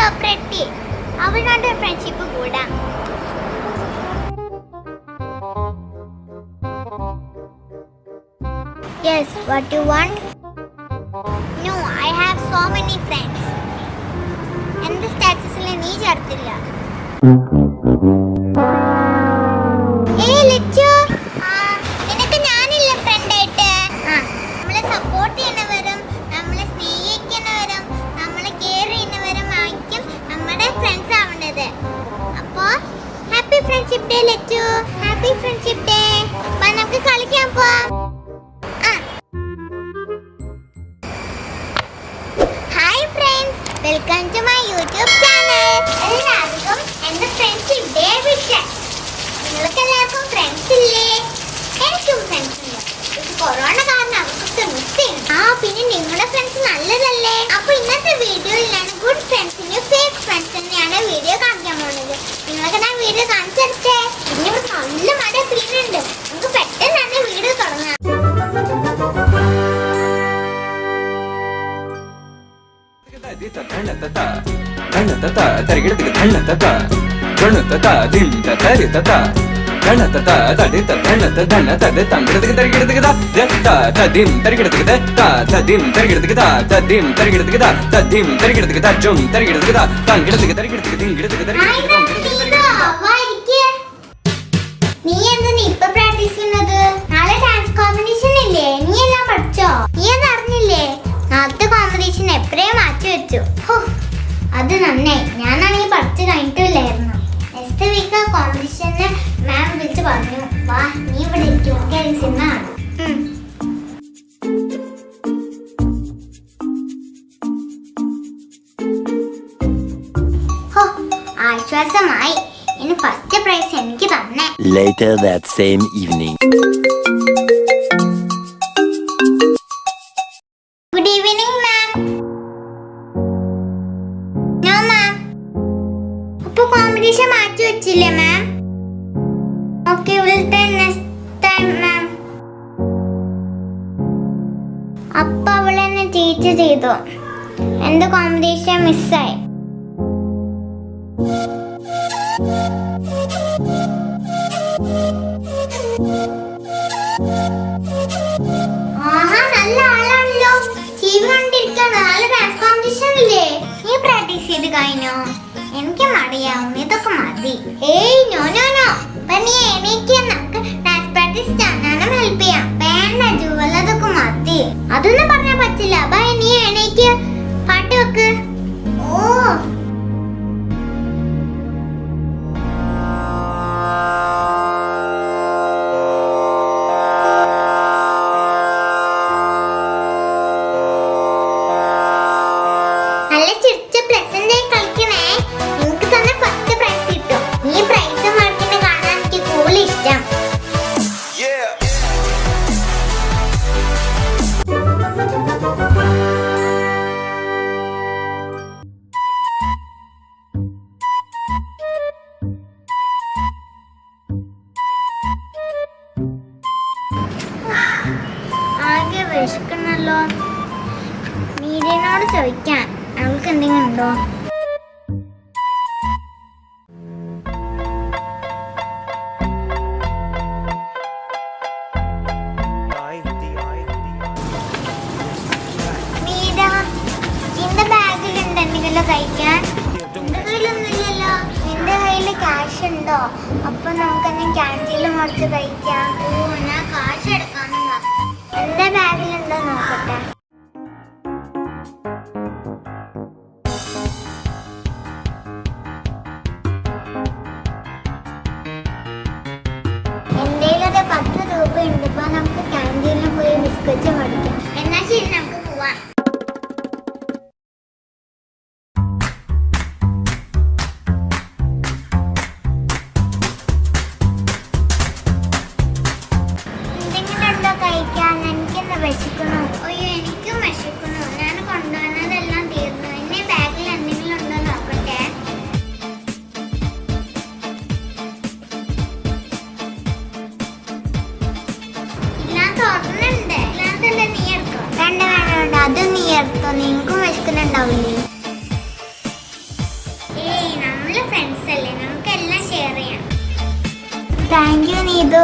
Separate അവനോട് friendship കൂടാ. Yes, what you want? No, I have so many friends. എന്റെ സ്റ്റാറ്റസിൽ നീ ചേർത്തില്ല. നിനക്ക് ഞാനില്ല ഫ്രണ്ട് ആയിട്ട്. നമ്മളെ സപ്പോർട്ട് ചെയ്യുന്നവരും നമ്മളെ സ്നേഹിക്കുന്നവരും നമ്മളെ കെയർ ചെയ്യുന്നവരും ആയിരിക്കും നമ്മുടെ ഫ്രണ്ട്സ് ആവുന്നത്. അപ്പോ happy friendship day Lachu. Happy friendship day. നമുക്ക് കളിക്കാൻ പോവാം. Hi friends, welcome to my YouTube channel. എല്ലാവർക്കും എൻ്റെ ഫ്രണ്ട്ഷിപ്പ് ഡേ വിഷ്. നിങ്ങൾക്ക് എല്ലാവർക്കും ഫ്രണ്ട്സ് ഇല്ലേ? എനിക്കും ഫ്രണ്ട്സ് ഉണ്ട്. ഇത് കൊറോണ കാരണം അവർക്കൊക്കെ മിസ് ചെയ്യണം. പിന്നെ നിങ്ങളുടെ ഫ്രണ്ട്സ് നല്ലതല്ലേ? അപ്പൊ ഇന്നത്തെ വീഡിയോയിൽ ഞാൻ ഗുഡ് ഫ്രണ്ട്സിന്റെ ഫേക്ക് ഫ്രണ്ട്സിനെയാണ് വീഡിയോ കാണിക്കാൻ പോകുന്നത്. നിങ്ങൾക്ക് ഞാൻ വീഡിയോ കാണിച്ചു തരട്ടെ. പിന്നെ ഇവിടെ നല്ല മഴ പെയ്യുന്നുണ്ട്. നമുക്ക് പെട്ടെന്ന് തന്നെ വീഡിയോ തുടങ്ങാം. നീ എന്താ ഇപ്പൊ പ്രാക്ടീസ് ചെയ്യുന്നത്? നാളെ ഡാൻസ് കോമ്പറ്റീഷൻ ഇല്ലേ? നീ എല്ലാം പഠിച്ചോ? നീ അതറിഞ്ഞില്ലേ? നാളത്തെ കോമ്പറ്റീഷൻ എപ്പോഴേ മാറ്റി വെച്ചു. അത് നന്നായി. ഞാനാണെങ്കിൽ പഠിച്ചു കഴിഞ്ഞിട്ടില്ലായിരുന്നു. നെക്സ്റ്റ് വീക്ക് കോമ്പറ്റീഷന് മാം വിളിച്ച് പറഞ്ഞു, വാ നീ ഇവിടെ സിനിമയാണ്. ആശ്വാസമായി. ഇനി ഫസ്റ്റ് പ്രൈസ് എനിക്ക് തന്നെ. Later that same evening. Good evening, ma'am. No, ma'am. അപ്പോൾ കോമ്പറ്റീഷൻ മാറ്റി വെച്ചില്ലേ മാം? Okay, we'll try next time, ma'am. അപ്പോൾ അവൾ എന്നെ ടീച്ച് ചെയ്തു. എൻ്റെ കോമ്പറ്റീഷൻ മിസ്സായി. നല്ല ആളാണല്ലോ. ടിവി കണ്ടിരിക്കാണ്. നാളെ ഡാൻസ് കോമ്പറ്റീഷൻ ഇല്ലേ? നീ പ്രാക്ടീസ് ചെയ്ത് കഴിഞ്ഞോ? എനിക്ക് മടിയാവും. ഇതൊക്കെ മതി. ഏയ് നോ നോ നോ. നീ എനിക്ക് നമുക്ക് ഡാൻസ് പ്രാക്ടീസ് ഞാനും ഹെൽപ്പ് ചെയ്യാം. വേണ്ട ജുവൽ, അതൊക്കെ മതി. അതൊന്നും പറഞ്ഞാൽ പറ്റില്ല. ബൈ, നീ എനിക്ക് പാട്ട് വെക്ക്. ഓ വിശക്കണല്ലോ. മീരനോട് ചോദിക്കാൻ, അവൾക്ക് എന്തെങ്കിലും ഉണ്ടോ? മീര, നിന്റെ ബാഗിലുണ്ട് എന്തെങ്കിലും കഴിക്കാൻ? എന്റെ കയ്യിലൊന്നുമില്ലല്ലോ. നിന്റെ കയ്യിൽ ക്യാഷ് ഉണ്ടോ? അപ്പൊ നമുക്കെന്നെ ക്യാൻറ്റീനിൽ മുറിച്ച് കഴിക്കാം. ഓ, ഞാൻ കാശ് എടുക്കാനും എന്റെ ബാഗിലുണ്ടോ നോക്കട്ടെ. എന്റെ 10 രൂപയുണ്ട്. ഇപ്പൊ നമുക്ക് ക്യാൻറ്റീനിൽ പോയി ബിസ്ക്കറ്റ് മേടിക്കാം. എന്നാ ശരി, നമുക്ക് പോവാം. വിശക്കുന്നു. അയ്യോ, എനിക്കും വിശക്കുന്നു. ഞാൻ കൊണ്ടുവന്നതെല്ലാം തീർന്നു. എന്നെ ബാഗിൽ എന്തെങ്കിലും ഉണ്ടോ നോക്കട്ടെ. ഇല്ലാത്ത ഓർമ്മയുണ്ട്. ഇല്ലാത്തല്ലേ നീ എടുത്തോ? വേണ്ട വേണ്ട വേണ്ട, അത് നീ എടുത്തോ. നിനക്കും വിശക്കുന്നുണ്ടാവില്ലേ? Thank you Neethu.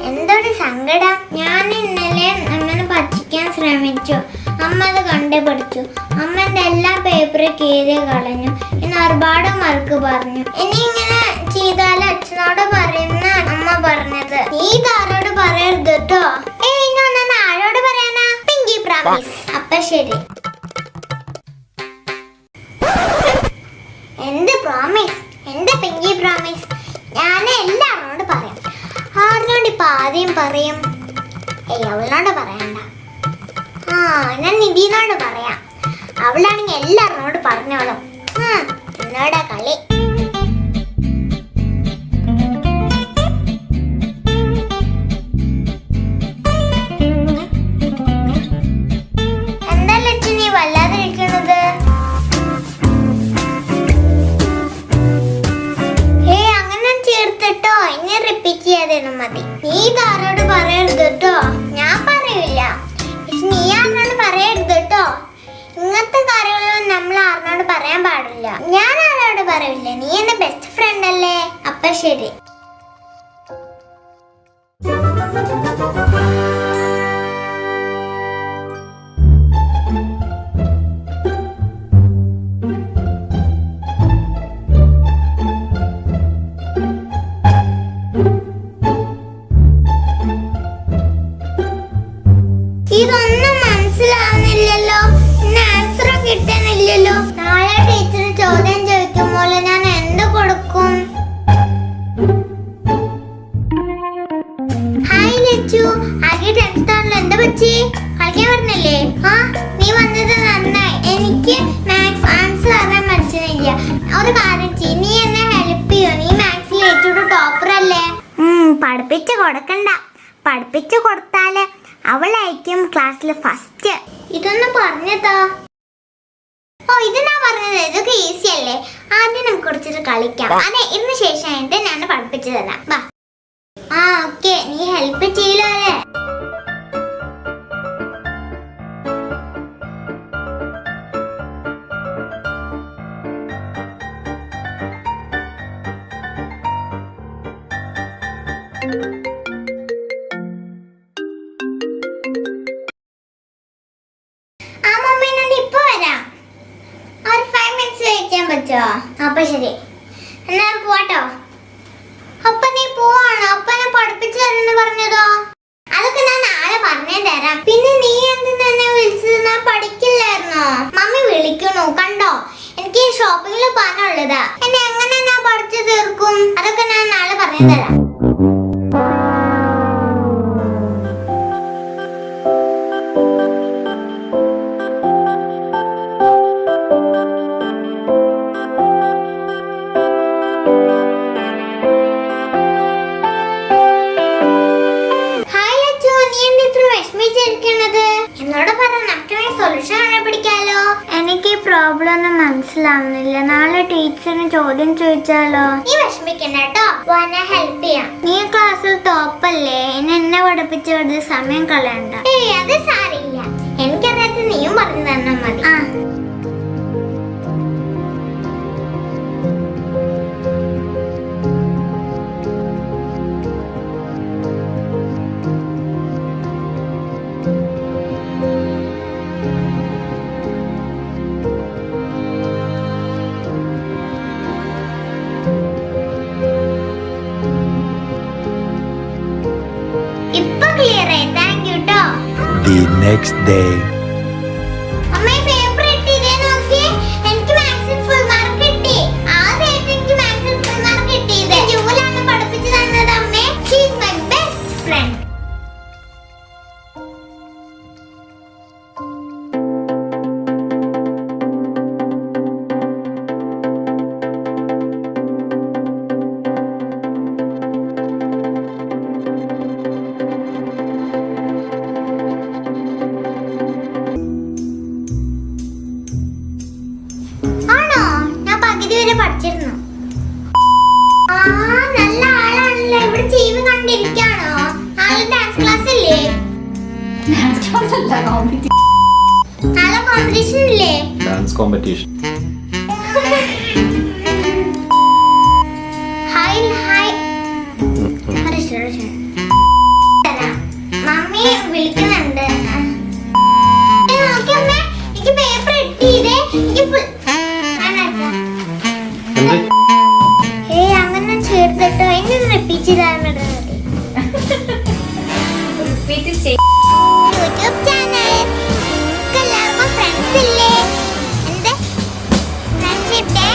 എന്തൊരു സങ്കടം. ഞാൻ ഇന്നലെ അമ്മനെ പറ്റിക്കാൻ ശ്രമിച്ചു. അമ്മ അത് കണ്ടുപിടിച്ചു. അമ്മന്റെ എല്ലാ പേപ്പറും കീറി കളഞ്ഞു. ഇന്ന് ഒരുപാട് മാർക്ക് പറഞ്ഞു. ഇനി ഇങ്ങനെ ചെയ്താൽ അച്ഛനോട് പറയുന്ന അമ്മ പറഞ്ഞത്. നീ ഇതാരോട് പറയരുത് കേട്ടോ. ഇനി ഒന്നും ആരോട് പറയാനാ? പിങ്കി പ്രാമിസ്. അപ്പൊ ശരി. എന്ത് പ്രോമിസ്? എന്റെ പിങ്കി പ്രോമിസ്. ഞാൻ എല്ലാവരോട് പറയാം. ആറിനോട് ഇപ്പൊ ആദ്യം പറയും? അവളോട് പറയണ്ട. ഞാൻ നിധിനോട് പറയാം. അവളാണെങ്കിൽ എല്ലാവരോട് പറഞ്ഞോളും. എന്നോടാ കളി. എന്താ ലക്ഷ്മി വല്ലാതിരിക്കുന്നത്? അങ്ങനെ ചേർത്തിട്ടോ. ഇനി റിപ്പീറ്റ് ചെയ്യാതെ മതി. നീ ഇതാരോട് പറയരുത് കേട്ടോ. ഞാൻ പറയില്ല. നീ ആരോട് പറയരുത് കേട്ടോ. ഇങ്ങനത്തെ കാര്യങ്ങളൊന്നും നമ്മൾ ആരോട് പറയാൻ പാടില്ല. ഞാൻ ആരോട് പറയില്ല. നീ എന്റെ ബെസ്റ്റ് ഫ്രണ്ട് അല്ലേ. അപ്പൊ ശരി. ഇതൊന്നും മനസ്സിലാവുന്നില്ലല്ലോ. ആൻസർ കിട്ടാനില്ലല്ലോ. നാളെ ടീച്ചർ ചോദ്യം ചോദിക്കുമ്പോൾ ഞാൻ എന്ത് കൊടുക്കും? ഹായ് ലച്ചു. ആകെ ടെൻഷനാണല്ലോ. എന്താ പറ്റി? കളിക്കാൻ പറഞ്ഞില്ലേ? നീ വന്നത് നന്നായി. എനിക്ക് മാത്സ് ആൻസർ അറിയാൻ മനസ്സിലില്ല. ഒരു കാര്യം ചെയ്യ്. നീ എന്നെ ഹെൽപ്പ് ചെയ്യോ? നീ മാത്സിൽ ഏറ്റവും ടോപ്പർ അല്ലേ? പഠിപ്പിച്ചു കൊടുക്കണ്ട. പഠിപ്പിച്ചു കൊടുത്താല് അവളായിരിക്കും ക്ലാസ്സിൽ ഫസ്റ്റ്. ഇതൊന്ന് പറഞ്ഞതാ. ഇത് ഞാൻ പറഞ്ഞത്. ഇതൊക്കെ ഈസി അല്ലേ? ആദ്യം നമുക്ക് കുറച്ചിട്ട് കളിക്കാം. അതെ, ഇതിന് ശേഷമായിട്ട് ഞാൻ പഠിപ്പിച്ചു തരാം. വാ. ഓക്കെ. നീ ഹെൽപ്പ് ചെയ്യലോ അല്ലേ? അപ്പൊ ശരി. എന്നാ പോവാട്ടോ. അപ്പൊ നീ പോവാണോ? അപ്പൊ ഞാൻ പഠിപ്പിച്ചു തരുന്ന് പറഞ്ഞതോ? അതൊക്കെ ഞാൻ നാളെ പറഞ്ഞു തരാം. പിന്നെ നീ എന്തിനാ എന്നെ വിളിച്ചത്? ഞാൻ പഠിക്കില്ലായിരുന്നോ? മമ്മി വിളിക്കണു കണ്ടോ? എനിക്ക് ഷോപ്പിങ്ങിൽ പോകാനുള്ളതാ. എന്നെ എങ്ങനെ ഞാൻ പഠിച്ചു തീർക്കും? അതൊക്കെ ഞാൻ നാളെ പറഞ്ഞു തരാം. എന്നോട് പറ, നമുക്ക് സൊല്യൂഷൻ കണ്ടുപിടിക്കാലോ. എനിക്ക് ഈ പ്രോബ്ലം ഒന്നും മനസ്സിലാവുന്നില്ല. നാളെ ടീച്ചറിന് ചോദ്യം ചോദിച്ചാലോ? നീ വിഷമിക്കണ്ട കേട്ടോ. ഹെൽപ്പ് ചെയ്യാം. നീ ക്ലാസ്സിൽ ടോപ്പല്ലേ. എന്നെ പഠിപ്പിച്ച് വെറുതെ സമയം കളയണ്ട. അത് സാരില്ല. എനിക്കറിയാത്ത നീയും പറഞ്ഞു തന്നാ മതി. The next day. നാളെ കോമ്പറ്റീഷൻ ഇല്ലേ? Dance competition. Hi hi. Mummy വിളിക്കുന്നുണ്ട്. നോക്കിയമ്മേ, എനിക്ക് പേപ്പർ കിട്ടിയില്ലേ? അങ്ങനെ ചേർത്തിട്ടോ എന്നെ റിപ്പീറ്റ് ചെയ്താൽ യൂട്യൂബ് ചാനൽ നിങ്ങൾക്ക് എല്ലാവർക്കും ഫ്രണ്ട്സ് ഇല്ലേ? എന്ത് ഫ്രണ്ട്ഷിപ്പ് ഡേ?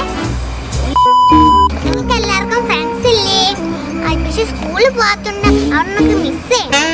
നിങ്ങൾക്ക് എല്ലാവർക്കും ഫ്രണ്ട്സ് ഇല്ലേ? പക്ഷെ സ്കൂളിൽ പോകാത്തോണ്ട് അവർക്ക് മിസ് ചെയ്യണം.